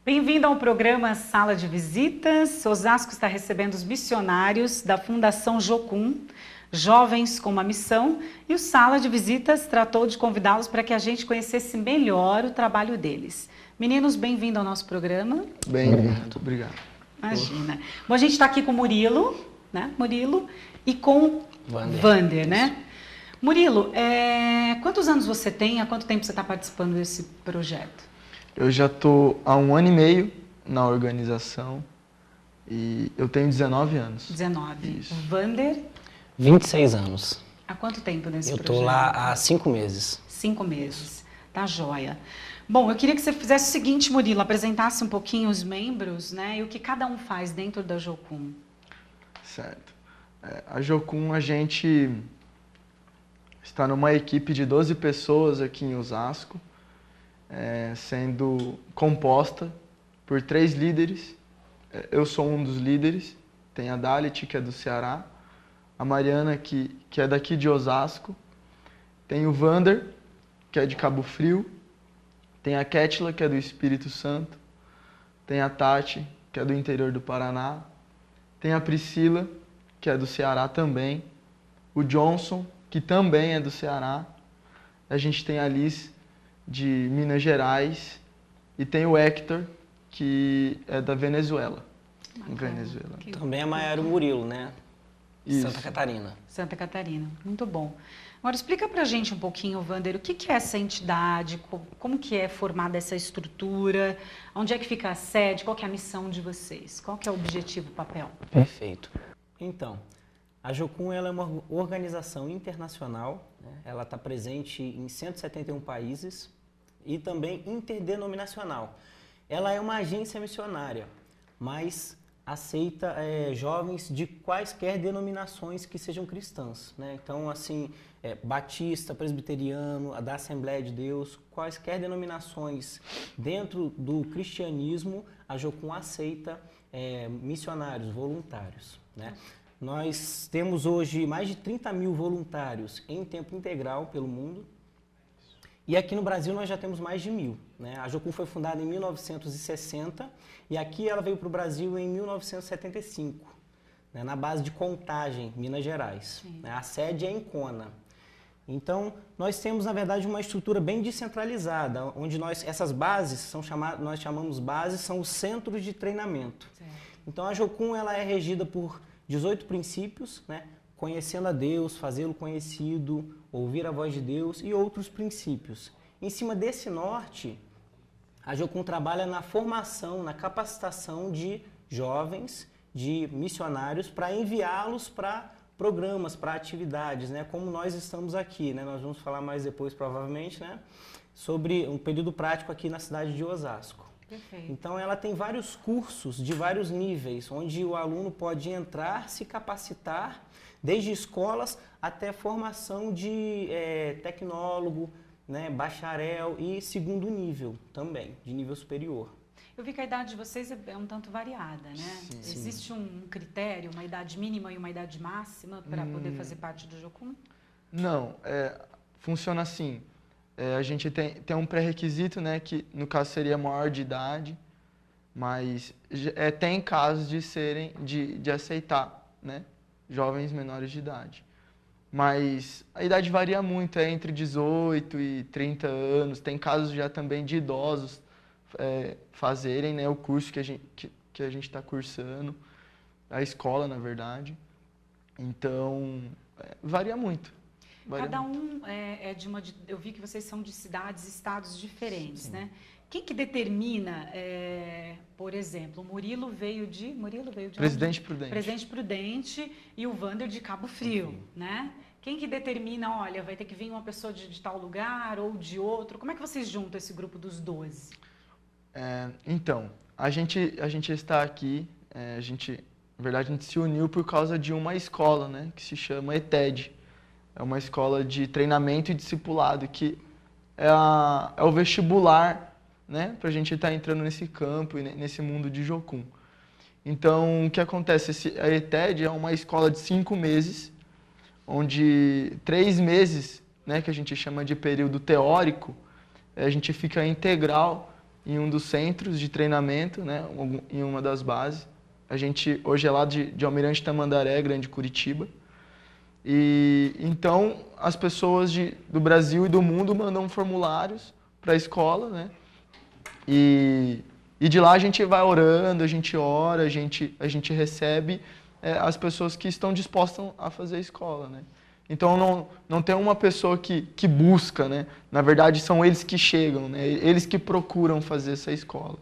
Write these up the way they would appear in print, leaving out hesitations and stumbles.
Bem-vindo ao programa Sala de Visitas. Osasco está recebendo os missionários da Fundação Jocum, Jovens com uma Missão, e o Sala de Visitas tratou de convidá-los para que a gente conhecesse melhor o trabalho deles. Meninos, bem-vindo ao nosso programa. Bem-vindo, obrigado. Imagina. Bom, a gente está aqui com o Murilo, né? Murilo, e com Vander, né? Murilo, quantos anos você tem? Há quanto tempo você está participando desse projeto? Eu já estou há 1 ano e meio na organização e eu tenho 19 anos. 19. Isso. Vander? 26 anos. Há quanto tempo nesse Eu projeto? estou lá há 5 meses. 5 meses. Tá joia. Bom, eu queria que você fizesse o seguinte, Murilo, apresentasse um pouquinho os membros, né, e o que cada um faz dentro da Jocum. Certo. A Jocum, a gente está numa equipe de 12 pessoas aqui em Osasco, sendo composta por 3 líderes. Eu sou um dos líderes, tem a Dalit, que é do Ceará, a Mariana, que é daqui de Osasco, tem o Vander, que é de Cabo Frio, tem a Kétila, que é do Espírito Santo, tem a Tati, que é do interior do Paraná, tem a Priscila, que é do Ceará também, o Johnson, que também é do Ceará, a gente tem a Liz, de Minas Gerais, e tem o Hector, que é da Venezuela. Venezuela. Também a Maiara e o Murilo, né? Isso. Santa Catarina. Santa Catarina, muito bom. Agora, explica pra gente um pouquinho, Vander, o que é essa entidade, como que é formada essa estrutura, onde é que fica a sede, qual que é a missão de vocês, qual que é o objetivo, o papel? Perfeito. Então, a Jocum ela é uma organização internacional, né? Ela está presente em 171 países e também interdenominacional. Ela é uma agência missionária, mas aceita jovens de quaisquer denominações que sejam cristãs, né? Então, assim, batista, presbiteriano, da Assembleia de Deus, quaisquer denominações dentro do cristianismo, a Jocum aceita missionários, voluntários, né? Nós temos hoje mais de 30 mil voluntários em tempo integral pelo mundo. E aqui no Brasil nós já temos mais de 1.000. Né? A Jocum foi fundada em 1960 e aqui ela veio para o Brasil em 1975, né? Na base de Contagem, Minas Gerais. Né? A sede é em Cona. Então, nós temos, na verdade, uma estrutura bem descentralizada, onde essas bases, nós chamamos bases, são os centros de treinamento. Certo. Então, a Jocum ela é regida por 18 princípios, né? Conhecendo a Deus, fazê-lo conhecido, ouvir a voz de Deus e outros princípios. Em cima desse norte, a Jocum trabalha na formação, na capacitação de jovens, de missionários, para enviá-los para programas, para atividades, né? Como nós estamos aqui, né? Nós vamos falar mais depois, provavelmente, né? Sobre um período prático aqui na cidade de Osasco. Perfeito. Então, ela tem vários cursos de vários níveis, onde o aluno pode entrar, se capacitar, desde escolas até formação de tecnólogo, né, bacharel e segundo nível também, de nível superior. Eu vi que a idade de vocês é um tanto variada, né? Sim. Existe um critério, uma idade mínima e uma idade máxima para poder fazer parte do Jocum? Não, funciona assim. A gente tem um pré-requisito, né, que no caso seria maior de idade, mas tem casos de aceitar, né, jovens menores de idade. Mas a idade varia muito, entre 18 e 30 anos, tem casos já também de idosos fazerem, né, o curso que a gente está cursando, a escola, na verdade. Então, varia muito. Cada um eu vi que vocês são de cidades, estados diferentes, sim, né? Quem que determina, por exemplo, o Murilo veio de Presidente Prudente. Presidente Prudente e o Vander de Cabo Frio, né? Quem que determina, olha, vai ter que vir uma pessoa de tal lugar ou de outro? Como é que vocês juntam esse grupo dos 12? Então, a gente está aqui, na verdade, a gente se uniu por causa de uma escola, né, que se chama ETED. É uma escola de treinamento e discipulado, que é o vestibular, né, para a gente estar entrando nesse campo e nesse mundo de Jocum. Então, o que acontece? A ETED é uma escola de 5 meses, onde 3 meses, né, que a gente chama de período teórico, a gente fica integral em um dos centros de treinamento, né, em uma das bases. A gente hoje é lá de Almirante Tamandaré, Grande Curitiba. E então as pessoas do Brasil e do mundo mandam formulários para a escola, né? E de lá a gente vai orando, a gente ora, a gente recebe as pessoas que estão dispostas a fazer a escola, né? Então não tem uma pessoa que busca, né? Na verdade são eles que chegam, né? Eles que procuram fazer essa escola.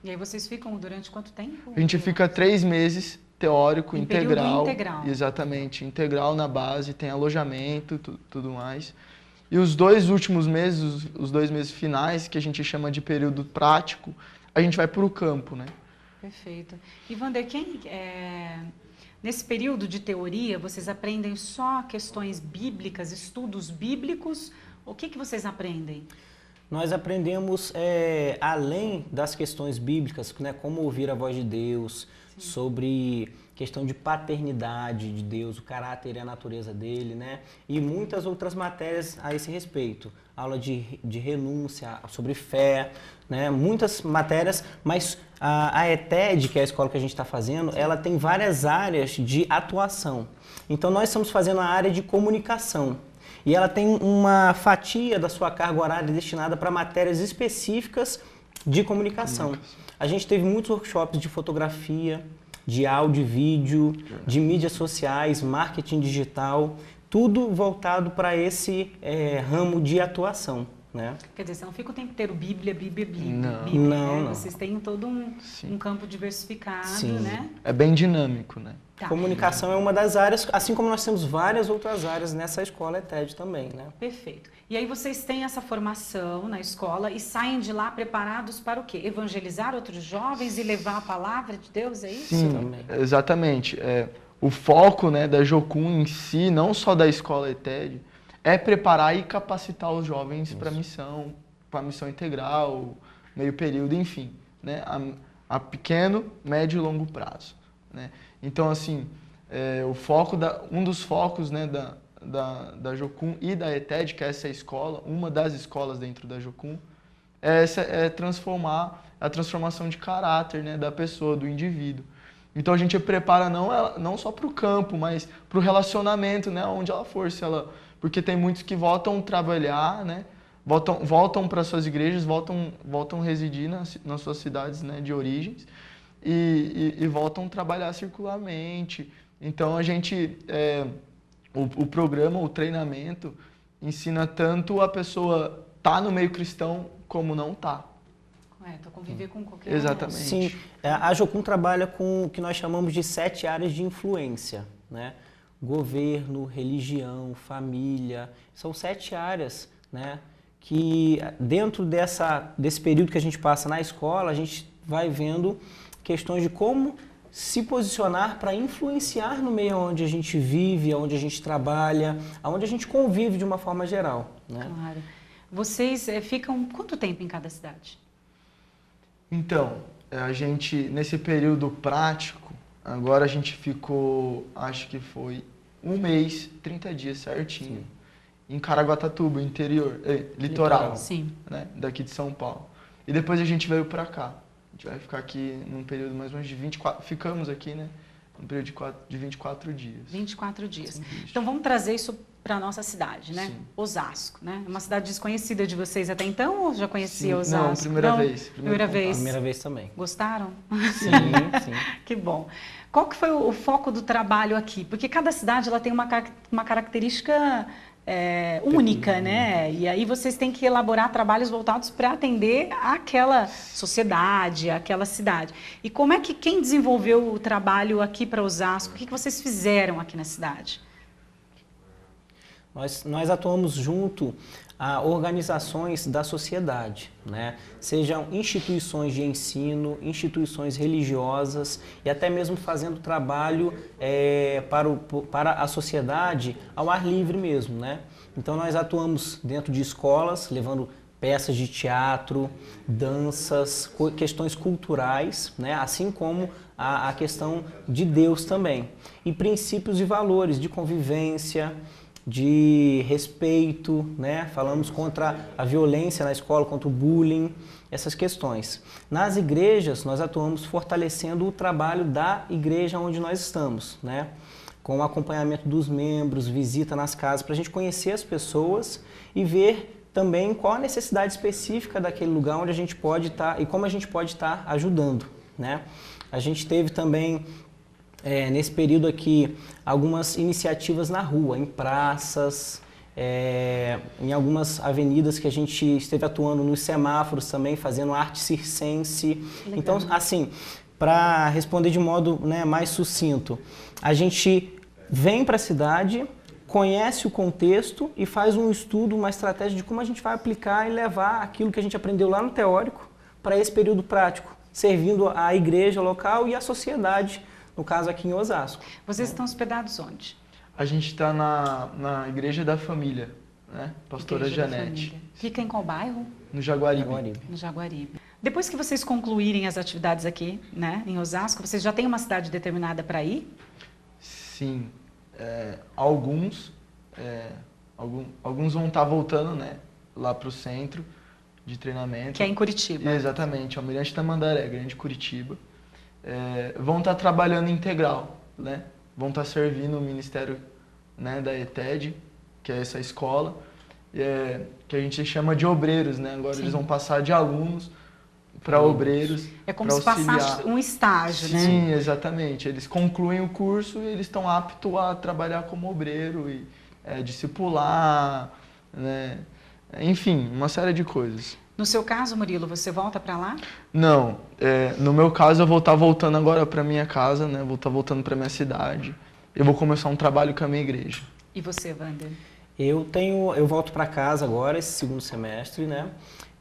E aí vocês ficam durante quanto tempo? A gente fica 3 meses teórico, em integral. Integral. Exatamente, integral na base, tem alojamento, tudo mais. E os 2 últimos meses, os 2 meses finais, que a gente chama de período prático, a gente vai para o campo, né? Perfeito. E Wander, nesse período de teoria, vocês aprendem só questões bíblicas, estudos bíblicos? O que vocês aprendem? Nós aprendemos, além das questões bíblicas, né, como ouvir a voz de Deus, sim, sobre questão de paternidade de Deus, o caráter e a natureza dele, né, e muitas outras matérias a esse respeito. Aula de renúncia, sobre fé, né, muitas matérias, mas a ETED, que é a escola que a gente está fazendo, ela tem várias áreas de atuação. Então nós estamos fazendo a área de comunicação. E ela tem uma fatia da sua carga horária destinada para matérias específicas de comunicação. A gente teve muitos workshops de fotografia, de áudio e vídeo, de mídias sociais, marketing digital, tudo voltado para esse ramo de atuação, né? Quer dizer, você não fica o tempo inteiro Bíblia. Não. Vocês têm todo um campo diversificado, sim, né? É bem dinâmico, né? Tá. Comunicação é uma das áreas, assim como nós temos várias outras áreas nessa escola ETED também, né? Perfeito. E aí vocês têm essa formação na escola e saem de lá preparados para o quê? Evangelizar outros jovens e levar a palavra de Deus, é isso? Sim, também. Exatamente. O foco, né, da Jocum em si, não só da escola ETED, é preparar e capacitar os jovens para a missão integral, meio período, enfim, né, a pequeno, médio e longo prazo, né? Então, assim, um dos focos, né, da Jocum e da ETED, que é essa escola, uma das escolas dentro da Jocum, é a transformação de caráter, né, da pessoa, do indivíduo. Então a gente prepara não só para o campo, mas para o relacionamento, né, onde ela for, porque tem muitos que voltam trabalhar, né, voltam para suas igrejas, voltam residir nas suas cidades, né, de origens, e voltam trabalhar circularmente. Então a gente, o programa, o treinamento, ensina tanto a pessoa tá no meio cristão como não tá. Correto, conviver com qualquer Exatamente. Sim, a Jocum trabalha com o que nós chamamos de 7 áreas de influência, né? Governo, religião, família, são 7 áreas, né? Que dentro desse período que a gente passa na escola, a gente vai vendo questões de como se posicionar para influenciar no meio onde a gente vive, onde a gente trabalha, onde a gente convive de uma forma geral, né? Claro. Vocês ficam quanto tempo em cada cidade? Então, a gente, nesse período prático, agora a gente ficou, acho que foi 1 mês, 30 dias certinho, sim, em Caraguatatuba, interior, litoral, sim, né, daqui de São Paulo. E depois a gente veio para cá. A gente vai ficar aqui num período mais ou menos de 24, ficamos aqui, né, num período de 24 dias. 24 dias. Sim, então vamos trazer isso para a nossa cidade, né? Sim. Osasco, né? É uma cidade desconhecida de vocês até então ou já conhecia Osasco? Não, primeira vez. Primeira vez. Primeira vez também. Gostaram? Sim, sim. Que bom. Qual que foi o foco do trabalho aqui? Porque cada cidade ela tem uma característica única, né? E aí vocês têm que elaborar trabalhos voltados para atender aquela sociedade, aquela cidade. E como é que quem desenvolveu o trabalho aqui para Osasco? O que vocês fizeram aqui na cidade? Nós atuamos junto a organizações da sociedade, né? Sejam instituições de ensino, instituições religiosas e até mesmo fazendo trabalho para a sociedade ao ar livre mesmo, né? Então nós atuamos dentro de escolas, levando peças de teatro, danças, questões culturais, né? Assim como a questão de Deus também. E princípios e valores de convivência, de respeito, né? Falamos contra a violência na escola, contra o bullying, essas questões. Nas igrejas, nós atuamos fortalecendo o trabalho da igreja onde nós estamos, né? Com o acompanhamento dos membros, visita nas casas, para a gente conhecer as pessoas e ver também qual a necessidade específica daquele lugar onde a gente pode estar e como a gente pode estar ajudando, né? A gente teve também, nesse período aqui, algumas iniciativas na rua, em praças, em algumas avenidas que a gente esteve atuando nos semáforos também, fazendo arte circense. Legal. Então, assim, para responder de modo, né, mais sucinto, a gente vem para a cidade, conhece o contexto e faz um estudo, uma estratégia de como a gente vai aplicar e levar aquilo que a gente aprendeu lá no teórico para esse período prático, servindo a igreja local e a sociedade, no caso aqui em Osasco. Vocês estão hospedados onde? A gente está na Igreja da Família, né? Pastora Igreja Janete. Fica em qual bairro? No Jaguaribe. No Jaguaribe. Depois que vocês concluírem as atividades aqui, né, em Osasco, vocês já têm uma cidade determinada para ir? Sim. Alguns vão estar voltando, né, lá para o centro de treinamento. Que é em Curitiba. Exatamente, Almirante Tamandaré, Grande Curitiba. Vão estar trabalhando integral, né? Vão estar servindo o Ministério, né, da ETED, que é essa escola, que a gente chama de obreiros, né? Agora Sim. Eles vão passar de alunos para obreiros. É como se passasse um estágio, né? Sim, exatamente. Eles concluem o curso e eles estão aptos a trabalhar como obreiro e discipular, né? Enfim, uma série de coisas. No seu caso, Murilo, você volta para lá? Não. No meu caso, eu vou estar voltando agora para minha casa, né? Vou estar voltando para minha cidade. Eu vou começar um trabalho com a minha igreja. E você, Wander? Eu volto para casa agora, esse segundo semestre, né?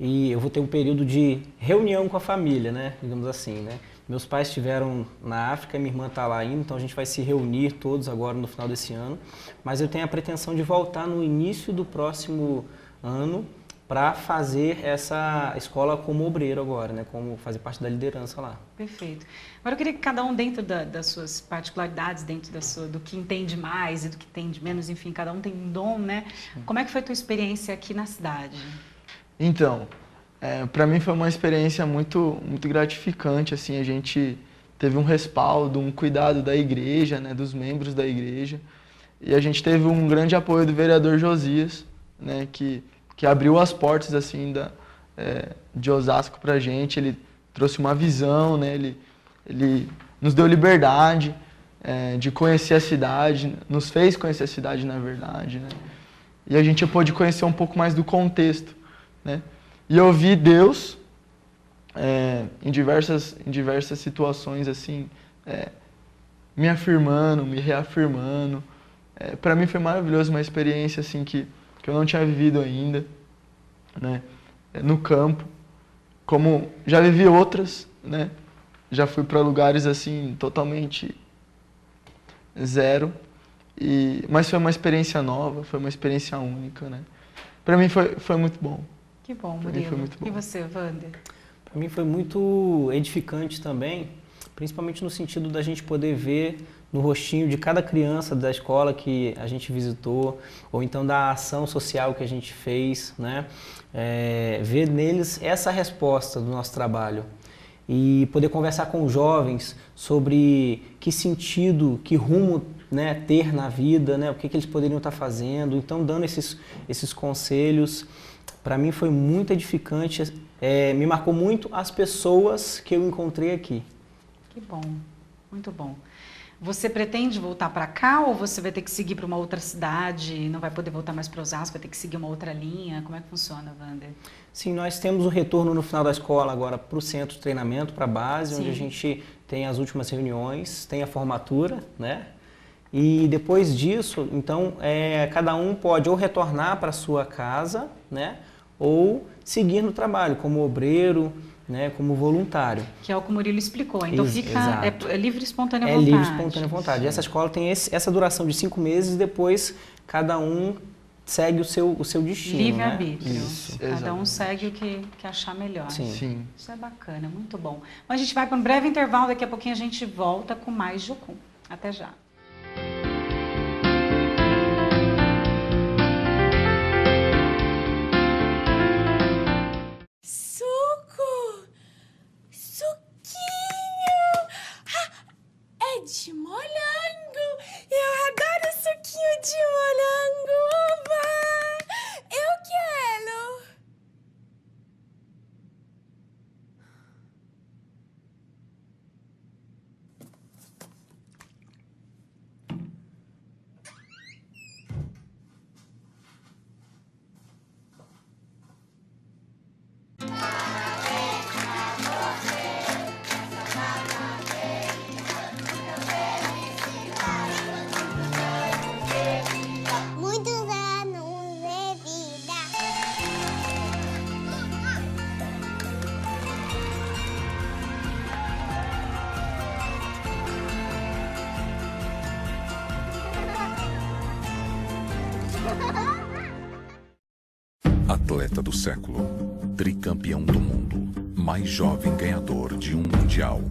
E eu vou ter um período de reunião com a família, né? Digamos assim, né? Meus pais estiveram na África, minha irmã está lá ainda, então a gente vai se reunir todos agora no final desse ano. Mas eu tenho a pretensão de voltar no início do próximo ano para fazer essa escola como obreiro agora, né? Como fazer parte da liderança lá. Perfeito. Agora eu queria que cada um, dentro das suas particularidades, dentro do que entende mais e do que entende menos, enfim, cada um tem um dom, né? Sim. Como é que foi a tua experiência aqui na cidade? Então, para mim foi uma experiência muito, muito gratificante, assim, a gente teve um respaldo, um cuidado da igreja, né, dos membros da igreja, e a gente teve um grande apoio do vereador Josias, né, que abriu as portas, assim, de Osasco pra gente. Ele trouxe uma visão, né, ele nos deu liberdade de conhecer a cidade, nos fez conhecer a cidade, na verdade, né, e a gente pôde conhecer um pouco mais do contexto, né? E eu vi Deus em diversas situações, assim, me afirmando, me reafirmando. Para mim foi maravilhoso, uma experiência assim que eu não tinha vivido ainda, né? No campo, como já vivi outras, né? Já fui para lugares assim totalmente zero, mas foi uma experiência nova, foi uma experiência única, né? Para mim foi muito bom. Que bom, Murilo. E você, Wander? Para mim foi muito edificante também, principalmente no sentido da gente poder ver no rostinho de cada criança da escola que a gente visitou, ou então da ação social que a gente fez, né? Ver neles essa resposta do nosso trabalho. E poder conversar com os jovens sobre que sentido, que rumo, né, ter na vida, né? O que eles poderiam estar fazendo. Então, dando esses conselhos. Para mim foi muito edificante, me marcou muito as pessoas que eu encontrei aqui. Que bom, muito bom. Você pretende voltar para cá ou você vai ter que seguir para uma outra cidade, não vai poder voltar mais para Osasco, vai ter que seguir uma outra linha? Como é que funciona, Wander? Sim, nós temos o retorno no final da escola agora para o centro de treinamento, para a base, Sim. Onde a gente tem as últimas reuniões, tem a formatura, né? E depois disso, então, cada um pode ou retornar para a sua casa, né? Ou seguir no trabalho como obreiro, né, como voluntário. Que é o que o Murilo explicou. Então fica livre e espontânea vontade. É livre e espontânea vontade. E essa escola tem essa duração de 5 meses e depois cada um segue o seu destino. Livre-arbítrio. Né? Isso. Cada um segue o que achar melhor. Sim. Isso é bacana, muito bom. Mas a gente vai para um breve intervalo, daqui a pouquinho a gente volta com mais Jocum. Até já. atleta do século, tricampeão do mundo, mais jovem ganhador de um mundial,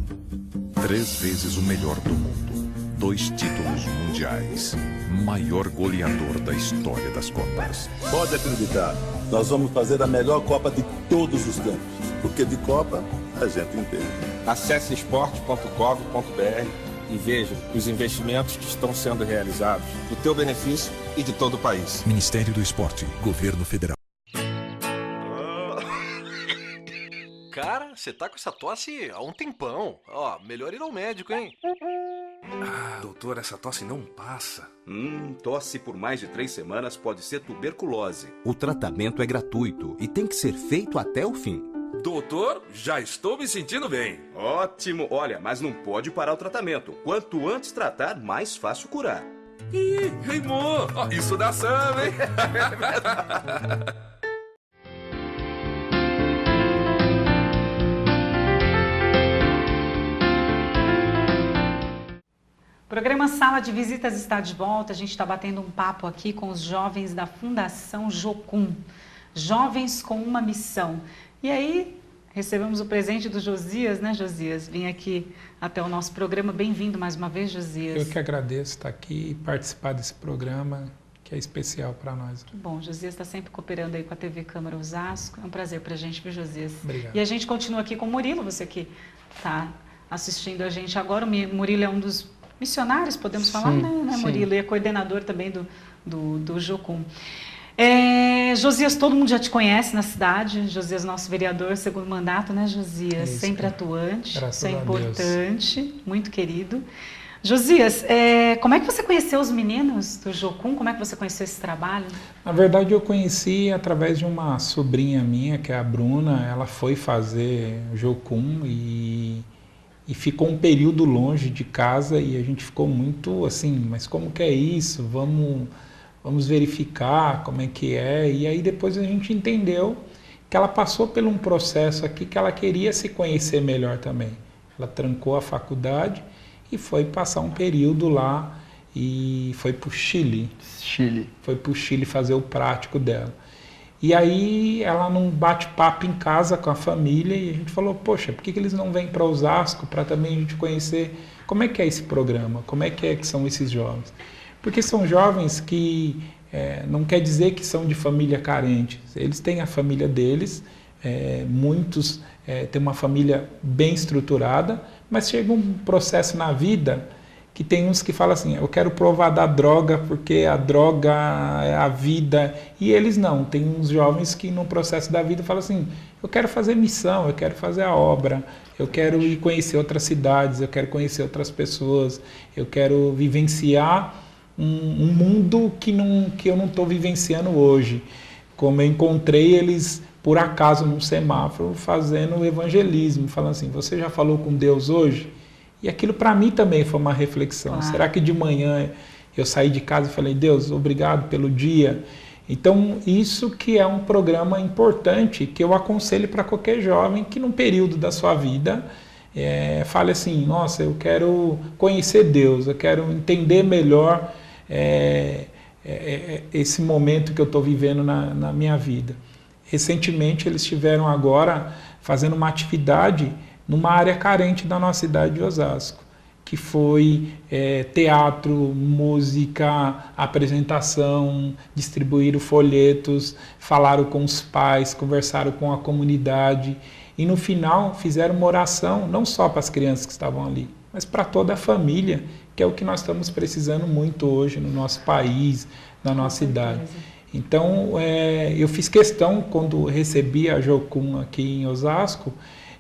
3 vezes o melhor do mundo, 2 títulos mundiais, maior goleador da história das Copas. Pode acreditar, nós vamos fazer a melhor Copa de todos os tempos, porque de Copa a gente entende. Acesse esporte.gov.br e veja os investimentos que estão sendo realizados do teu benefício e de todo o país. Ministério do Esporte, Governo Federal. Cara, você tá com essa tosse há um tempão. Ó, melhor ir ao médico, hein? Doutor, essa tosse não passa. Tosse por mais de 3 semanas pode ser tuberculose. O tratamento é gratuito e tem que ser feito até o fim. Doutor, já estou me sentindo bem. Ótimo. Olha, mas não pode parar o tratamento. Quanto antes tratar, mais fácil curar. Ih, rimou. Isso dá samba, hein? O programa Sala de Visitas está de volta. A gente está batendo um papo aqui com os jovens da Fundação Jocum. Jovens com uma missão. E aí, recebemos o presente do Josias, né, Josias? Vim aqui até o nosso programa. Bem-vindo mais uma vez, Josias. Eu que agradeço estar aqui e participar desse programa, que é especial para nós. Que bom, Josias está sempre cooperando aí com a TV Câmara Osasco. É um prazer para a gente, viu, Josias? Obrigado. E a gente continua aqui com o Murilo, você que está assistindo a gente agora. O Murilo é um dos missionários, podemos falar, né, Murilo? E é coordenador também do Jocum. Josias, todo mundo já te conhece na cidade. Josias, nosso vereador, segundo mandato, né, Josias? Isso, sempre atuante, graças isso é a importante, Deus. Muito querido. Josias, como é que você conheceu os meninos do Jocum? Como é que você conheceu esse trabalho? Na verdade, eu conheci através de uma sobrinha minha, que é a Bruna. Ela foi fazer Jocum e ficou um período longe de casa e a gente ficou muito assim, mas como que é isso? Vamos verificar como é que é. E aí depois a gente entendeu que ela passou por um processo aqui que ela queria se conhecer melhor também. Ela trancou a faculdade e foi passar um período lá e foi para o Chile. Foi para o Chile fazer o prático dela. E aí ela num bate-papo em casa com a família e a gente falou, poxa, por que eles não vêm para Osasco para também a gente conhecer como é que é esse programa, como é que são esses jovens. Porque são jovens que não quer dizer que são de família carente. Eles têm a família deles, muitos têm uma família bem estruturada, mas chega um processo na vida que tem uns que falam assim, eu quero provar da droga porque a droga é a vida. E eles não. Tem uns jovens que no processo da vida falam assim, eu quero fazer missão, eu quero fazer a obra, eu quero ir conhecer outras cidades, eu quero conhecer outras pessoas, eu quero vivenciar um mundo que eu não estou vivenciando hoje. Como eu encontrei eles, por acaso, num semáforo, fazendo evangelismo, falando assim, você já falou com Deus hoje? E aquilo para mim também foi uma reflexão. Claro. Será que de manhã eu saí de casa e falei, Deus, obrigado pelo dia? Então, isso que é um programa importante, que eu aconselho para qualquer jovem que num período da sua vida fale assim, nossa, eu quero conhecer Deus, eu quero entender melhor esse momento que eu estou vivendo na minha vida. Recentemente, eles estiveram agora fazendo uma atividade numa área carente da nossa cidade de Osasco, que foi teatro, música, apresentação, distribuíram folhetos, falaram com os pais, conversaram com a comunidade e no final fizeram uma oração, não só para as crianças que estavam ali, mas para toda a família, que é o que nós estamos precisando muito hoje no nosso país, na nossa cidade. Então, eu fiz questão, quando recebi a Jocum aqui em Osasco,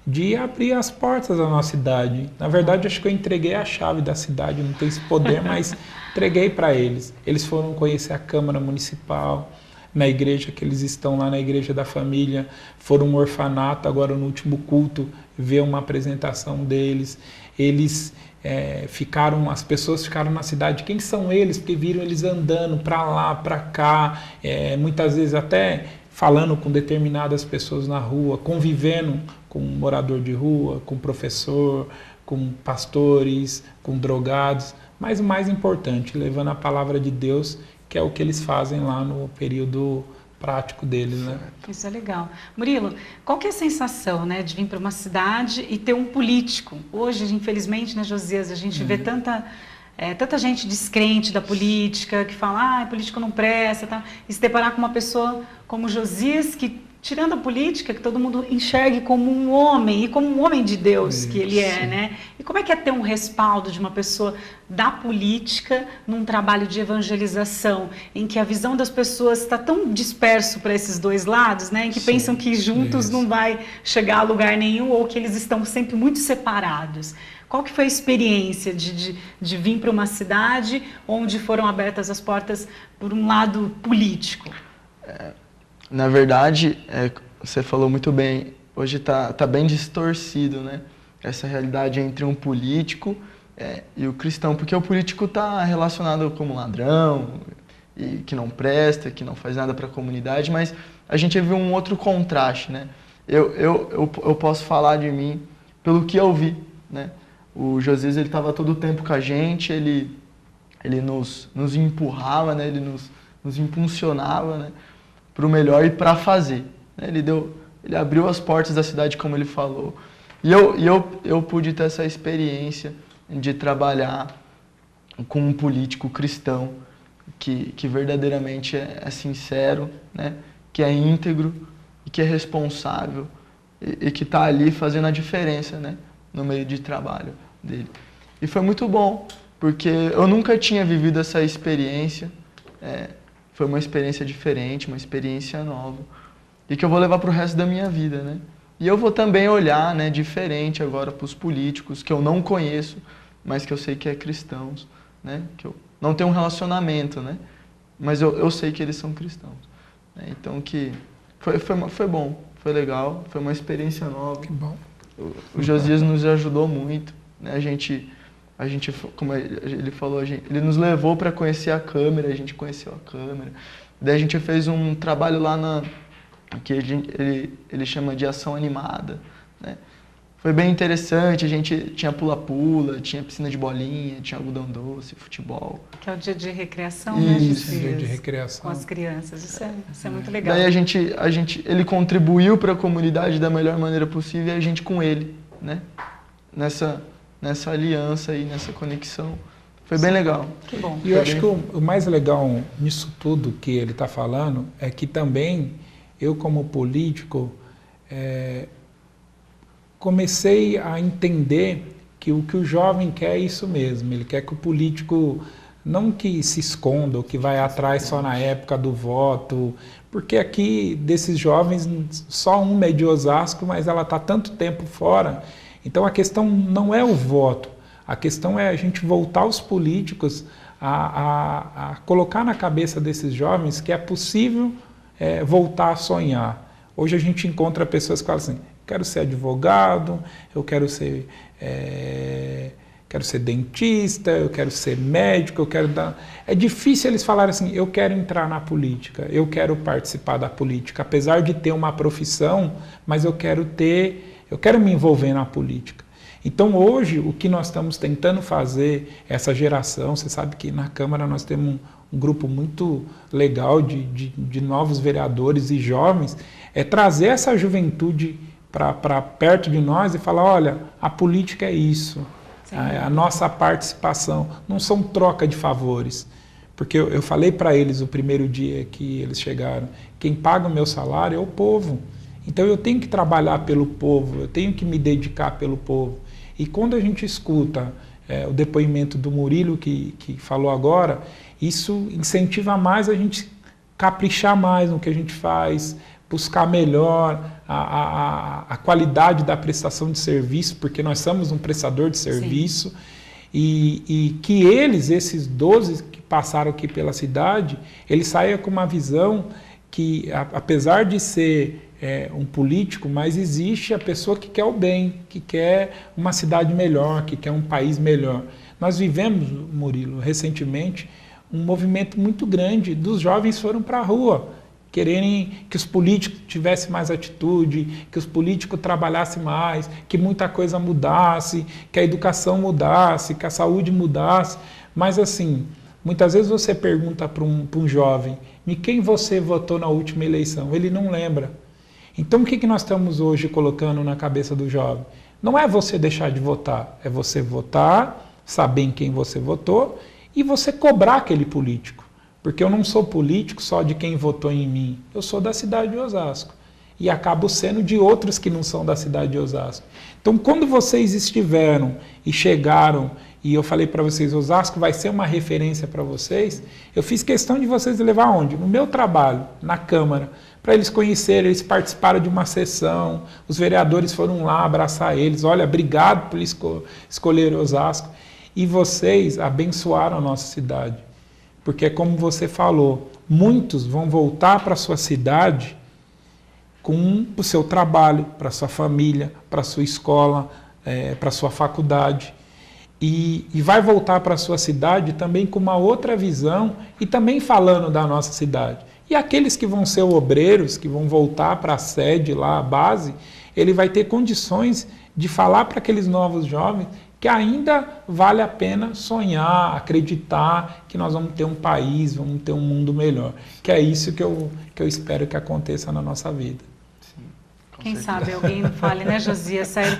de abrir as portas da nossa cidade. Na verdade, acho que eu entreguei a chave da cidade, não tenho esse poder, mas entreguei para eles. Eles foram conhecer a Câmara Municipal, na igreja que eles estão lá, na Igreja da Família, foram um orfanato, agora no último culto, ver uma apresentação deles. Eles as pessoas ficaram na cidade, quem são eles? Porque viram eles andando para lá, para cá, muitas vezes até falando com determinadas pessoas na rua, convivendo com um morador de rua, com professor, com pastores, com drogados, mas o mais importante, levando a palavra de Deus, que é o que eles fazem lá no período prático deles, né? Isso é legal. Murilo, qual que é a sensação, né, de vir para uma cidade e ter um político? Hoje, infelizmente, né, Josias, a gente vê tanta gente descrente da política, que fala, político não presta, tá? E se deparar com uma pessoa como Josias, que, tirando a política, que todo mundo enxergue como um homem, e como um homem de Deus que ele é, né? E como é que é ter um respaldo de uma pessoa da política num trabalho de evangelização, em que a visão das pessoas está tão disperso para esses dois lados, né? Em que pensam que juntos não vai chegar a lugar nenhum, ou que eles estão sempre muito separados. Qual que foi a experiência de vir para uma cidade onde foram abertas as portas por um lado político? Na verdade, você falou muito bem, hoje tá bem distorcido, né? Essa realidade entre um político e o cristão, porque o político está relacionado como ladrão, e que não presta, que não faz nada para a comunidade, mas a gente viu um outro contraste, né? Eu posso falar de mim pelo que eu vi, né? O Josias, ele estava todo o tempo com a gente, ele nos empurrava, né? Ele nos impulsionava, né? Para o melhor e para fazer. Ele abriu as portas da cidade, como ele falou. E eu pude ter essa experiência de trabalhar com um político cristão que verdadeiramente é sincero, né? Que é íntegro e que é responsável e que está ali fazendo a diferença, né? No meio de trabalho dele. E foi muito bom, porque eu nunca tinha vivido essa experiência. Foi uma experiência diferente, uma experiência nova, e que eu vou levar para o resto da minha vida, né? E eu vou também olhar, né, diferente agora para os políticos, que eu não conheço, mas que eu sei que é cristãos, né? Que eu não tenho um relacionamento, né? Mas eu sei que eles são cristãos. Né? Então, que foi bom, foi legal, foi uma experiência nova. Que bom. O Josias nos ajudou muito, né? A gente, como ele falou, ele nos levou para conhecer a câmera, a gente conheceu a câmera. Daí a gente fez um trabalho lá que ele chama de ação animada, né? Foi bem interessante, a gente tinha pula-pula, tinha piscina de bolinha, tinha algodão doce, futebol. Que é o dia de recreação, né? Isso, dia de recreação. Com as crianças, isso é muito legal. Daí ele contribuiu para a comunidade da melhor maneira possível e a gente com ele, né? Nessa aliança e nessa conexão. Foi bem legal. Que bom. E eu acho que o mais legal nisso tudo que ele está falando é que também eu, como político, comecei a entender que o que o jovem quer é isso mesmo. Ele quer que o político não que se esconda ou que vai atrás só na época do voto, porque aqui desses jovens só uma é de Osasco, mas ela está tanto tempo fora. Então a questão não é o voto, a questão é a gente voltar os políticos a colocar na cabeça desses jovens que é possível voltar a sonhar. Hoje a gente encontra pessoas que falam assim, quero ser advogado, eu quero ser dentista, eu quero ser médico, eu quero dar... É difícil eles falarem assim, eu quero entrar na política, eu quero participar da política, apesar de ter uma profissão, mas eu quero me envolver na política. Então hoje o que nós estamos tentando fazer, essa geração, você sabe que na Câmara nós temos um grupo muito legal de novos vereadores e jovens, é trazer essa juventude para perto de nós e falar, olha, a política é isso, a nossa participação, não são troca de favores. Porque eu falei para eles o primeiro dia que eles chegaram, quem paga o meu salário é o povo. Então eu tenho que trabalhar pelo povo, eu tenho que me dedicar pelo povo. E quando a gente escuta o depoimento do Murilo que falou agora, isso incentiva mais a gente caprichar mais no que a gente faz, buscar melhor a qualidade da prestação de serviço, porque nós somos um prestador de serviço, e que esses 12 que passaram aqui pela cidade, eles saiam com uma visão que, apesar de ser um político, mas existe a pessoa que quer o bem, que quer uma cidade melhor, que quer um país melhor. Nós vivemos, Murilo, recentemente, um movimento muito grande dos jovens foram para a rua, quererem que os políticos tivessem mais atitude, que os políticos trabalhassem mais, que muita coisa mudasse, que a educação mudasse, que a saúde mudasse. Mas assim, Muitas vezes você pergunta para um jovem, em quem você votou na última eleição? Ele não lembra. Então o que nós estamos hoje colocando na cabeça do jovem? Não é você deixar de votar, é você votar, saber em quem você votou e você cobrar aquele político. Porque eu não sou político só de quem votou em mim, eu sou da cidade de Osasco. E acabo sendo de outros que não são da cidade de Osasco. Então, quando vocês estiveram e chegaram, e eu falei para vocês, Osasco vai ser uma referência para vocês, eu fiz questão de vocês levar onde? No meu trabalho, na Câmara, para eles conhecerem, eles participaram de uma sessão, os vereadores foram lá abraçar eles, olha, obrigado por escolher Osasco. E vocês abençoaram a nossa cidade. Porque, como você falou, muitos vão voltar para a sua cidade com o seu trabalho, para a sua família, para a sua escola, para a sua faculdade. E vai voltar para a sua cidade também com uma outra visão e também falando da nossa cidade. E aqueles que vão ser obreiros, que vão voltar para a sede lá, a base, ele vai ter condições de falar para aqueles novos jovens que ainda vale a pena sonhar, acreditar que nós vamos ter um país, vamos ter um mundo melhor. Que é isso que eu espero que aconteça na nossa vida. Quem sabe alguém não fale, né, Josias? Sério.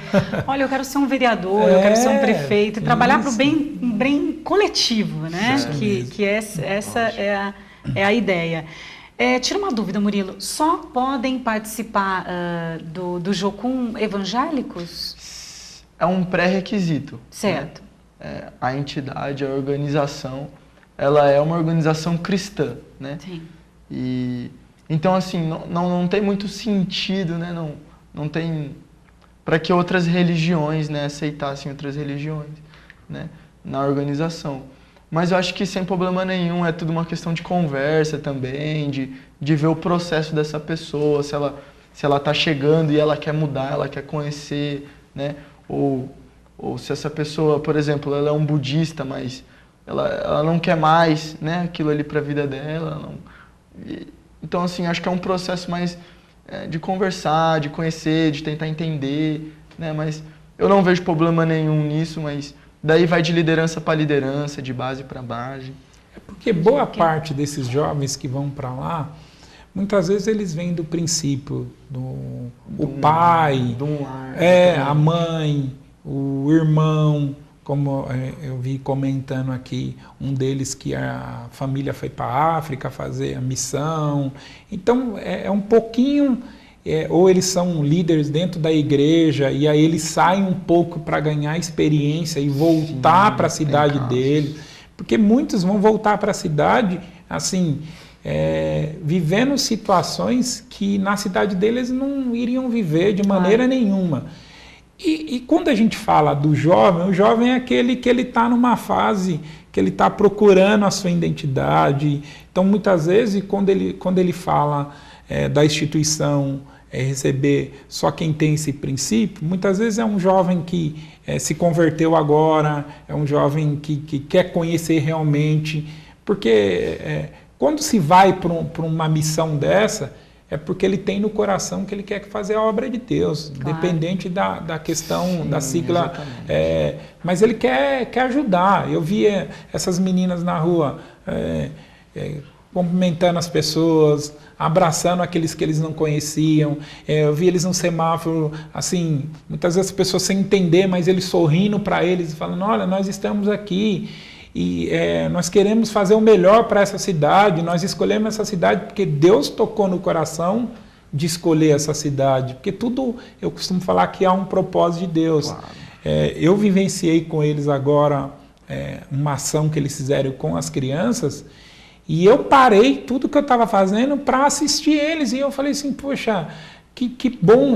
Olha, eu quero ser um vereador, eu quero ser um prefeito, e trabalhar para o bem coletivo, né? Que essa é a ideia. Tira uma dúvida, Murilo. Só podem participar do Jocum evangélicos? É um pré-requisito. Certo. Né? A entidade, a organização, ela é uma organização cristã, né? Sim. Então, assim, não tem muito sentido, né? Não tem para que outras religiões, né, aceitassem outras religiões, né, na organização. Mas eu acho que sem problema nenhum, é tudo uma questão de conversa também, de ver o processo dessa pessoa, se ela está chegando e ela quer mudar, ela quer conhecer, né? Ou se essa pessoa, por exemplo, ela é um budista, mas ela não quer mais, né, aquilo ali para a vida dela. Então, assim, acho que é um processo mais de conversar, de conhecer, de tentar entender, né? Mas eu não vejo problema nenhum nisso, mas daí vai de liderança para liderança, de base para base. É porque boa parte desses jovens que vão para lá, muitas vezes eles vêm do princípio o pai, a mãe, o irmão, como eu vi comentando aqui, um deles que a família foi para a África fazer a missão. Então, é um pouquinho... ou eles são líderes dentro da igreja e aí eles saem um pouco para ganhar experiência e voltar para a cidade deles. Porque muitos vão voltar para a cidade, assim, vivendo situações que na cidade deles não iriam viver de maneira nenhuma. E quando a gente fala do jovem, o jovem é aquele que ele está numa fase que ele está procurando a sua identidade. Então, muitas vezes, quando ele fala da instituição receber só quem tem esse princípio, muitas vezes é um jovem que se converteu agora, é um jovem que quer conhecer realmente, porque quando se vai para uma missão dessa, é porque ele tem no coração que ele quer fazer a obra de Deus, claro, independente da questão, da sigla. Mas ele quer ajudar. Eu vi essas meninas na rua cumprimentando as pessoas, abraçando aqueles que eles não conheciam. Eu vi eles no semáforo, assim, muitas vezes as pessoas sem entender, mas eles sorrindo para eles e falando, olha, nós estamos aqui e nós queremos fazer o melhor para essa cidade, nós escolhemos essa cidade porque Deus tocou no coração de escolher essa cidade, porque tudo, eu costumo falar que há um propósito de Deus. Claro. Eu vivenciei com eles agora uma ação que eles fizeram com as crianças e eu parei tudo que eu estava fazendo para assistir eles e eu falei assim, poxa, que bom,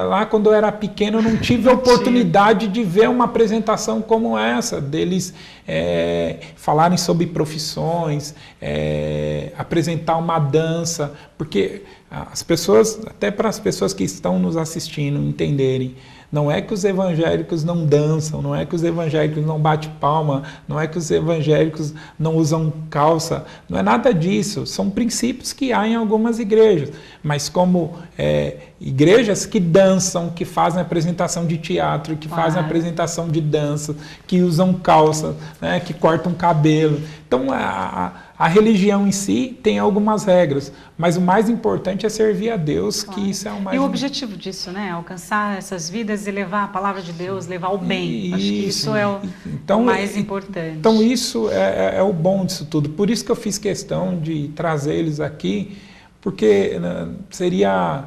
lá quando eu era pequeno eu não tive a oportunidade de ver uma apresentação como essa, deles falarem sobre profissões, apresentar uma dança, porque as pessoas, até para as pessoas que estão nos assistindo entenderem, Não é que os evangélicos não dançam, não é que os evangélicos não batem palma, não é que os evangélicos não usam calça, não é nada disso. São princípios que há em algumas igrejas, mas como igrejas que dançam, que fazem apresentação de teatro, que fazem apresentação de dança, que usam calça, né, que cortam cabelo. Então, a religião em si tem algumas regras, mas o mais importante é servir a Deus, que isso é o mais... E o objetivo disso, né? Alcançar essas vidas e levar a palavra de Deus, levar o bem. Acho que isso é o mais importante. Então, isso é o bom disso tudo. Por isso que eu fiz questão de trazer eles aqui, porque seria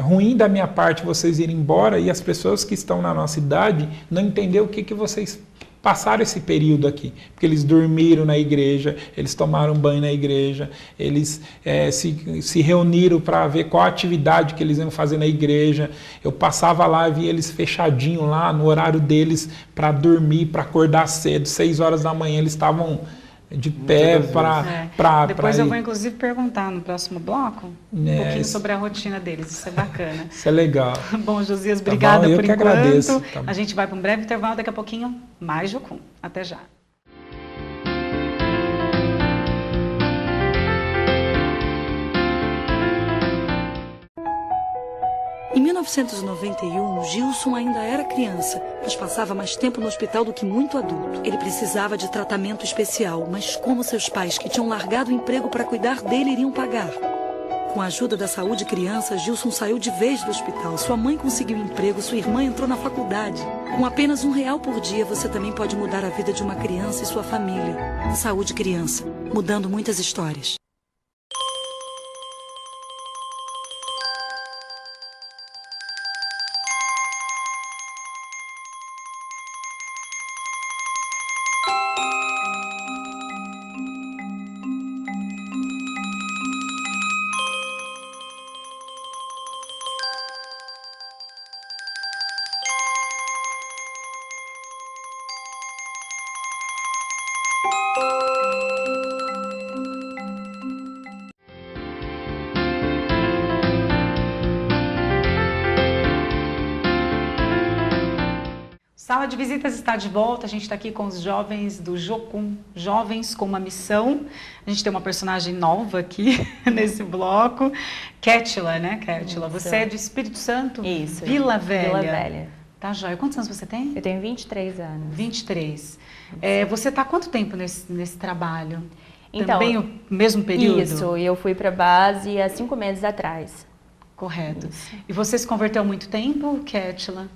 ruim da minha parte vocês irem embora e as pessoas que estão na nossa idade não entender o que vocês passaram esse período aqui, porque eles dormiram na igreja, eles tomaram banho na igreja, eles se reuniram para ver qual a atividade que eles iam fazer na igreja. Eu passava lá e via eles fechadinho lá no horário deles para dormir, para acordar cedo, 6 horas da manhã eles estavam de pé para... Depois eu vou inclusive perguntar no próximo bloco um pouquinho sobre a rotina deles, isso é bacana. Isso é legal. Bom, Josias, obrigada por enquanto. Agradeço. A gente vai para um breve intervalo, daqui a pouquinho mais Jocum. Até já. Em 1991, Gilson ainda era criança, mas passava mais tempo no hospital do que muito adulto. Ele precisava de tratamento especial, mas como seus pais, que tinham largado o emprego para cuidar dele, iriam pagar? Com a ajuda da Saúde Criança, Gilson saiu de vez do hospital. Sua mãe conseguiu emprego, sua irmã entrou na faculdade. Com apenas R$1 por dia, você também pode mudar a vida de uma criança e sua família. Saúde Criança, mudando muitas histórias. Sala de Visitas está de volta, a gente está aqui com os jovens do Jocum, Jovens com uma Missão. A gente tem uma personagem nova aqui nesse bloco, Kétila, né, Kétila? Você é do Espírito Santo? Isso. Vila Velha. Vila Velha. Tá, joia. Quantos anos você tem? Eu tenho 23 anos. 23. Você está há quanto tempo nesse trabalho? Então, também o mesmo período? Isso, e eu fui para a base há 5 meses atrás. Correto. Isso. E você se converteu há muito tempo, Kétila?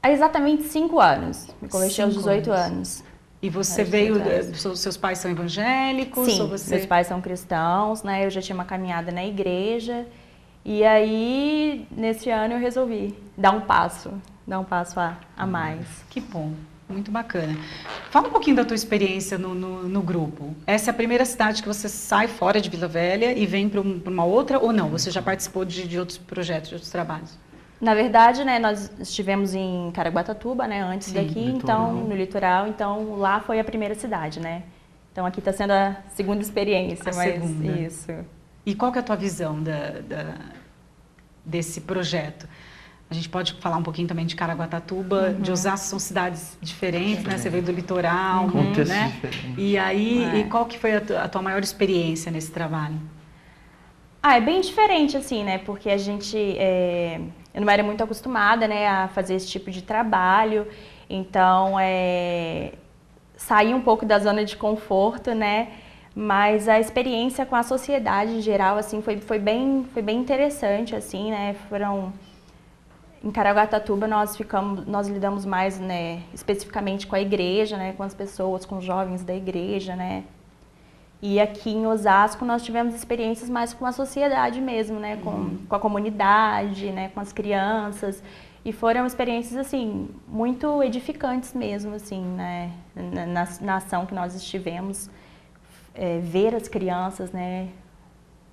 Há exatamente 5 anos. Me converti aos 18 anos. E você veio, seus pais são evangélicos? Sim, ou você... meus pais são cristãos, né? Eu já tinha uma caminhada na igreja. E aí, nesse ano, eu resolvi dar um passo a mais. Que bom, muito bacana. Fala um pouquinho da tua experiência no grupo. Essa é a primeira cidade que você sai fora de Vila Velha e vem para uma outra, ou não? Você já participou de outros projetos, de outros trabalhos? Na verdade, né, nós estivemos em Caraguatatuba, né, antes daqui, então, no litoral, então lá foi a primeira cidade, né? Então aqui está sendo a segunda experiência, segunda. Isso. E qual que é a tua visão desse projeto? A gente pode falar um pouquinho também de Caraguatatuba, de Osasco, são cidades diferentes, né? Você veio do litoral, né? Diferente. E aí, e qual que foi a tua maior experiência nesse trabalho? É bem diferente, assim, né? Porque a gente... eu não era muito acostumada, né, a fazer esse tipo de trabalho, então saí um pouco da zona de conforto, né, mas a experiência com a sociedade em geral, assim, foi bem interessante, assim, né, em Caraguatatuba nós lidamos mais, né, especificamente com a igreja, né, com as pessoas, com os jovens da igreja, né. E aqui em Osasco nós tivemos experiências mais com a sociedade mesmo, né? Com a comunidade, né? Com as crianças. E foram experiências, assim, muito edificantes mesmo, assim, né? Na ação que nós estivemos. Ver as crianças, né?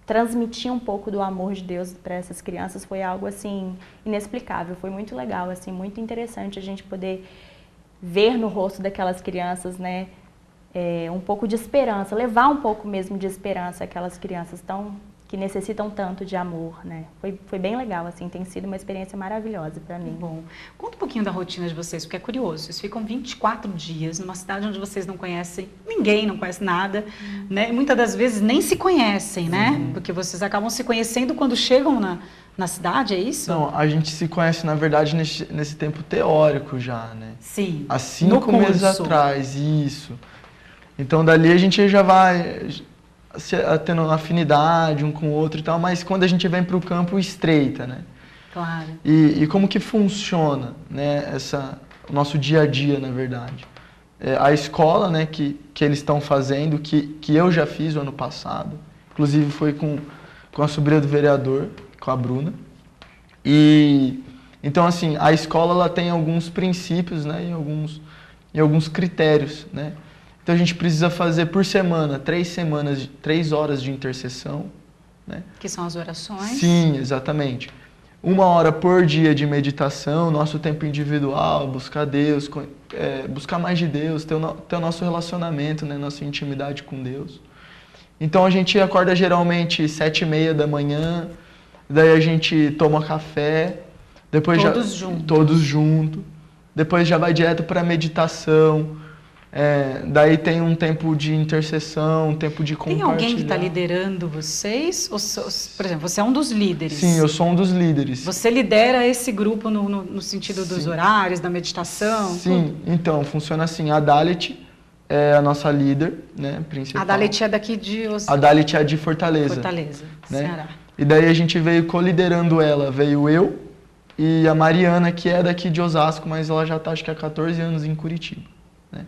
Transmitir um pouco do amor de Deus para essas crianças foi algo, assim, inexplicável. Foi muito legal, assim, muito interessante a gente poder ver no rosto daquelas crianças, né? Um pouco de esperança, levar um pouco mesmo de esperança àquelas crianças tão que necessitam tanto de amor, né? Foi bem legal, assim, tem sido uma experiência maravilhosa para mim. Bom, conta um pouquinho da rotina de vocês, porque é curioso. Vocês ficam 24 dias numa cidade onde vocês não conhecem ninguém, não conhece nada, né? E muitas das vezes nem se conhecem, né? Porque vocês acabam se conhecendo quando chegam na cidade, é isso? Não, a gente se conhece, na verdade, nesse tempo teórico já, né? Sim. Há 5 meses atrás, isso. Então, dali a gente já vai tendo afinidade um com o outro e tal, mas quando a gente vem para o campo, estreita, né? Claro. E como que funciona, né, o nosso dia a dia, na verdade? A escola, né, que eles estão fazendo, que eu já fiz o ano passado, inclusive foi com a sobrinha do vereador, com a Bruna. E então, assim, a escola ela tem alguns princípios, né, e alguns critérios, né? Então a gente precisa fazer por semana 3 horas de intercessão, né? Que são as orações? Sim, exatamente. 1 hora por dia de meditação, nosso tempo individual, buscar Deus, buscar mais de Deus, ter o nosso relacionamento, né? Nossa intimidade com Deus. Então a gente acorda geralmente 7h30 da manhã, daí a gente toma café, depois todos juntos, depois já vai direto para a meditação. Daí tem um tempo de intercessão, um tempo de compartilhar. Tem alguém que está liderando vocês? Por exemplo, você é um dos líderes. Sim, eu sou um dos líderes. Você lidera esse grupo no sentido dos horários, da meditação? Sim, então, funciona assim. A Dalit é a nossa líder, né, principal. A Dalit é daqui de Osasco? A Dalit é de Fortaleza. Fortaleza, né? Ceará. E daí a gente veio coliderando ela. Veio eu e a Mariana, que é daqui de Osasco, mas ela já está, acho que há 14 anos em Curitiba. Né?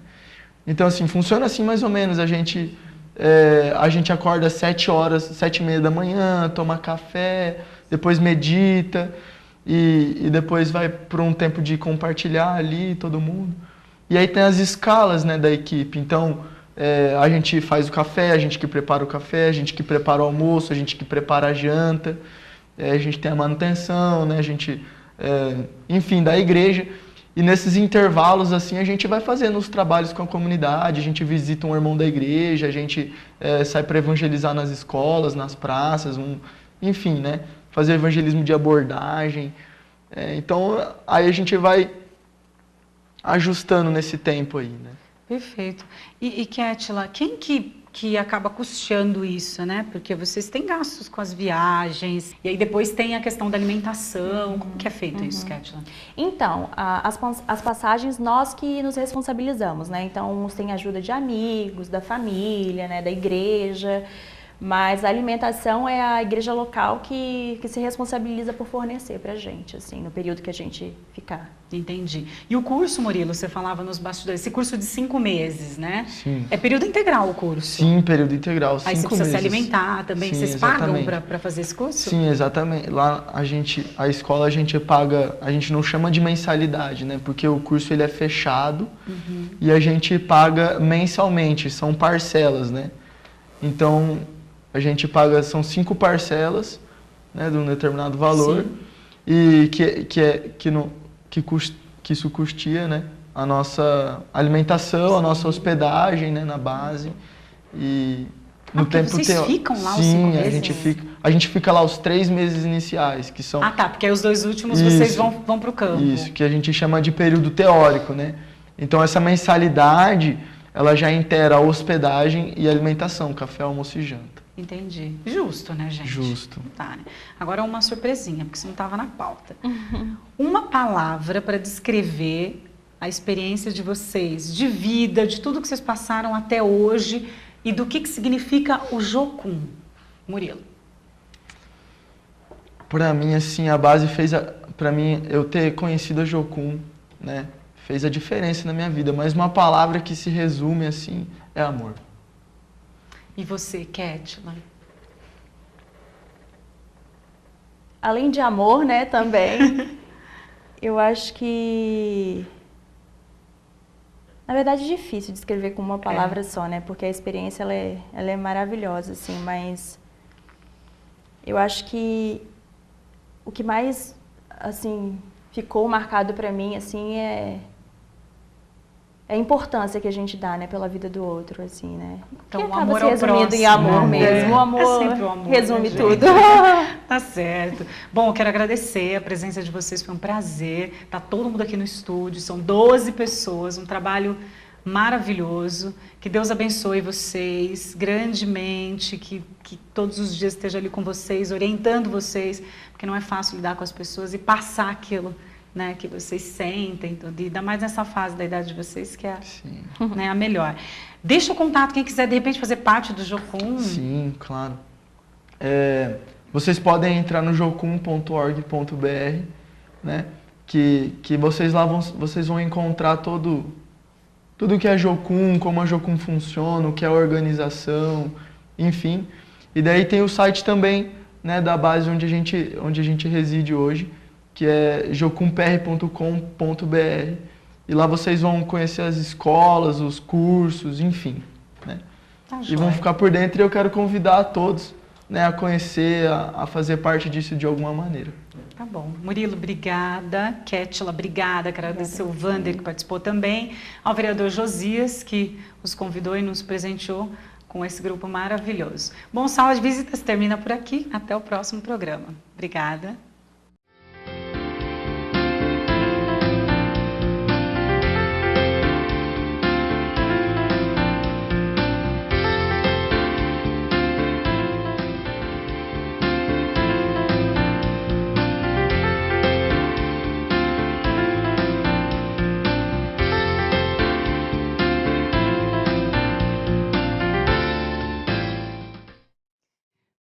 Então, assim, funciona assim mais ou menos. A gente acorda às 7h30 da manhã, toma café, depois medita e depois vai para um tempo de compartilhar ali, todo mundo. E aí tem as escalas, né, da equipe. Então, a gente faz o café, a gente que prepara o café, a gente que prepara o almoço, a gente que prepara a janta, a gente tem a manutenção, né, a gente, enfim, da igreja. E nesses intervalos, assim, a gente vai fazendo os trabalhos com a comunidade, a gente visita um irmão da igreja, a gente sai para evangelizar nas escolas, nas praças, enfim, né? Fazer evangelismo de abordagem. Então, aí a gente vai ajustando nesse tempo aí, né? Perfeito. E Kétila, quem que acaba custeando isso, né? Porque vocês têm gastos com as viagens, e aí depois tem a questão da alimentação. Como que é feito isso, Kétila? Então, as passagens nós que nos responsabilizamos, né? Então, uns têm ajuda de amigos, da família, né? Da igreja, mas a alimentação é a igreja local que se responsabiliza por fornecer pra gente, assim, no período que a gente ficar. Entendi. E o curso, Murilo, você falava nos bastidores, esse curso de 5 meses, né? Sim. É período integral o curso? Sim, período integral, 5 meses. Aí você precisa se alimentar também, sim, vocês exatamente. pagam para fazer esse curso? Sim, exatamente. Lá a escola a gente paga, a gente não chama de mensalidade, né? Porque o curso ele é fechado e a gente paga mensalmente, são parcelas, né? Então, a gente paga, são 5 parcelas, né, de um determinado valor. Sim. E que isso custeia, né, a nossa alimentação, a nossa hospedagem, né, na base. E no tempo vocês ficam lá os 5 Sim, meses? a gente fica lá os 3 meses iniciais, que são... Ah, tá, porque aí os 2 últimos vocês vão para o campo. Isso, que a gente chama de período teórico, né? Então essa mensalidade, ela já inteira a hospedagem e alimentação, café, almoço e janta. Entendi. Justo, né, gente? Justo. Tá, né? Agora uma surpresinha, porque isso não estava na pauta. Uma palavra para descrever a experiência de vocês, de vida, de tudo que vocês passaram até hoje e do que significa o Jocum. Murilo. Para mim, assim, a base para mim, eu ter conhecido a Jocum, né, fez a diferença na minha vida. Mas uma palavra que se resume, assim, é amor. E você, Kétila? Além de amor, né, também, eu acho que... Na verdade, é difícil descrever com uma palavra só, né? Porque a experiência, ela é maravilhosa, assim, mas... Eu acho que o que mais, assim, ficou marcado pra mim, assim, é a importância que a gente dá, né, pela vida do outro, assim, né? Então, que o amor se ao resumindo próximo, em amor né? mesmo. O amor, É sempre o amor, resume né, tudo. Tá certo. Bom, eu quero agradecer a presença de vocês, foi um prazer. Tá todo mundo aqui no estúdio, são 12 pessoas, um trabalho maravilhoso. Que Deus abençoe vocês grandemente, que todos os dias esteja ali com vocês, orientando vocês, porque não é fácil lidar com as pessoas e passar aquilo, né, que vocês sentem, ainda mais nessa fase da idade de vocês, que é né, a melhor. Deixa o contato, quem quiser de repente fazer parte do Jocum. Sim, claro. Vocês podem entrar no jocum.org.br, né, que vocês lá vocês vão encontrar tudo que é Jocum, como a Jocum funciona, o que é a organização, enfim. E daí tem o site também, né, da base onde a gente reside hoje, que é jocumpr.com.br. E lá vocês vão conhecer as escolas, os cursos, enfim. Né? E vão ficar por dentro, e eu quero convidar a todos, né, a conhecer, a fazer parte disso de alguma maneira. Tá bom. Murilo, obrigada. Kétila, obrigada. Quero agradecer o Wander, que participou também. Ao vereador Josias, que nos convidou e nos presenteou com esse grupo maravilhoso. Bom, Sala de Visitas termina por aqui. Até o próximo programa. Obrigada.